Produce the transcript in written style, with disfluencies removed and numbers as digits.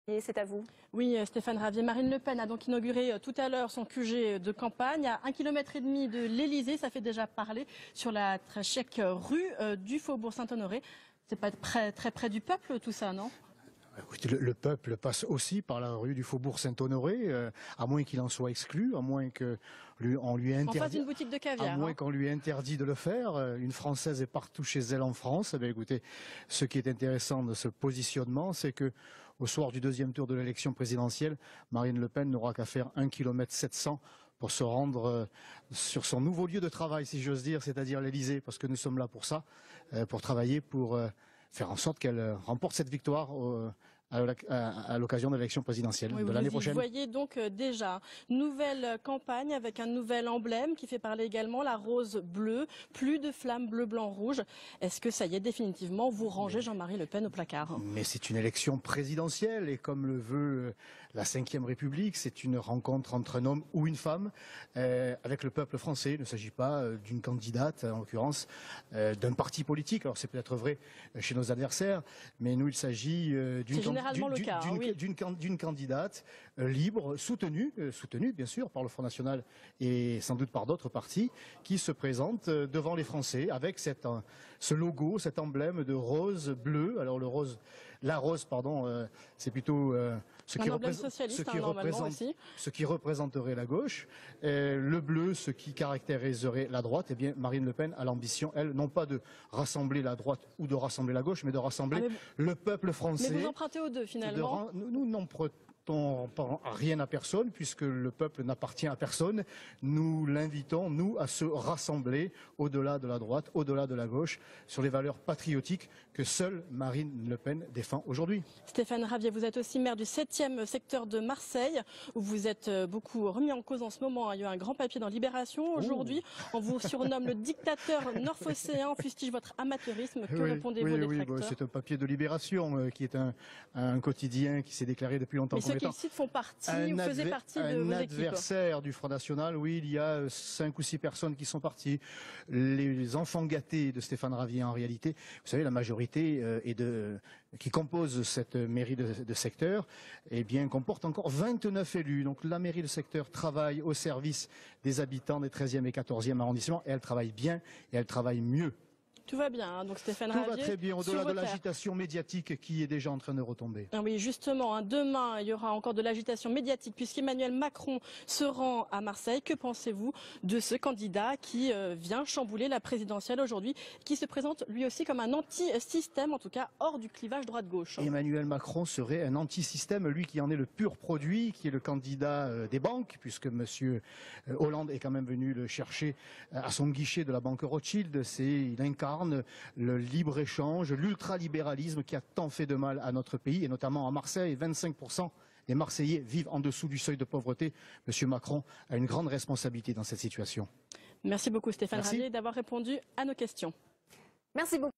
Et c'est à vous. Oui, Stéphane Ravier. Marine Le Pen a donc inauguré tout à l'heure son QG de campagne à 1,5 km de l'Élysée. Ça fait déjà parler sur la très chère rue du Faubourg Saint-Honoré. C'est pas très près du peuple tout ça, non? Écoutez, le peuple passe aussi par la rue du Faubourg Saint-Honoré, à moins qu'il en soit exclu, à moins qu'on lui interdit. En face d'une boutique de caviar. À moins qu'on lui interdit de le faire. Une Française est partout chez elle en France. Eh bien, écoutez, ce qui est intéressant de ce positionnement, c'est que au soir du deuxième tour de l'élection présidentielle, Marine Le Pen n'aura qu'à faire 1,7 km pour se rendre sur son nouveau lieu de travail, si j'ose dire, c'est-à-dire l'Élysée, parce que nous sommes là pour ça, pour travailler, pour faire en sorte qu'elle remporte cette victoire à l'occasion de l'élection présidentielle de l'année prochaine. Vous voyez donc déjà nouvelle campagne avec un nouvel emblème qui fait parler également, la rose bleue, plus de flammes bleu, blanc, rouge. Est-ce que ça y est définitivement, vous rangez Jean-Marie Le Pen au placard? Mais c'est une élection présidentielle et comme le veut la Ve République, c'est une rencontre entre un homme ou une femme avec le peuple français. Il ne s'agit pas d'une candidate, en l'occurrence, d'un parti politique. Alors c'est peut-être vrai chez nos adversaires, mais nous il s'agit d'une candidate libre, soutenue bien sûr par le Front National et sans doute par d'autres partis, qui se présente devant les Français avec ce logo, cet emblème de rose bleu. Alors la rose, c'est plutôt ce qui représenterait la gauche, le bleu, ce qui caractériserait la droite. Eh bien, Marine Le Pen a l'ambition, elle, non pas de rassembler la droite ou de rassembler la gauche, mais de rassembler le peuple français. Mais vous empruntez aux deux, finalement. Nous n'empruntons rien à personne, puisque le peuple n'appartient à personne. Nous l'invitons, nous, à se rassembler au-delà de la droite, au-delà de la gauche, sur les valeurs patriotiques que seule Marine Le Pen défend aujourd'hui. Stéphane Ravier, vous êtes aussi maire du 7e secteur de Marseille, où vous êtes beaucoup remis en cause en ce moment. Il y a eu un grand papier dans Libération. Aujourd'hui, on vous surnomme le dictateur nord-phocéen, on fustige votre amateurisme. Que répondez-vous aux détracteurs? C'est un papier de Libération, qui est un quotidien qui s'est déclaré depuis longtemps. Mais ceux qui le citent font partie ou faisaient partie de vos équipes. Un adversaire du Front National, oui, il y a 5 ou 6 personnes qui sont parties. Les enfants gâtés de Stéphane Ravier, en réalité, vous savez, la majorité qui compose cette mairie de secteur, eh bien, comporte encore 29 élus. Donc la mairie de secteur travaille au service des habitants des 13e et 14e arrondissements, et elle travaille bien, et elle travaille mieux. Tout va bien, donc Stéphane Ravier. Tout va très bien, au-delà de l'agitation médiatique qui est déjà en train de retomber. Ah oui, justement, demain, il y aura encore de l'agitation médiatique puisqu'Emmanuel Macron se rend à Marseille. Que pensez-vous de ce candidat qui vient chambouler la présidentielle aujourd'hui, qui se présente lui aussi comme un anti-système, en tout cas hors du clivage droite-gauche? Emmanuel Macron serait un anti-système, lui qui en est le pur produit, qui est le candidat des banques, puisque M. Hollande est quand même venu le chercher à son guichet de la banque Rothschild. Il incarne le libre-échange, l'ultralibéralisme qui a tant fait de mal à notre pays, et notamment à Marseille. 25% des Marseillais vivent en dessous du seuil de pauvreté. Monsieur Macron a une grande responsabilité dans cette situation. Merci beaucoup Stéphane Ravier d'avoir répondu à nos questions. Merci beaucoup.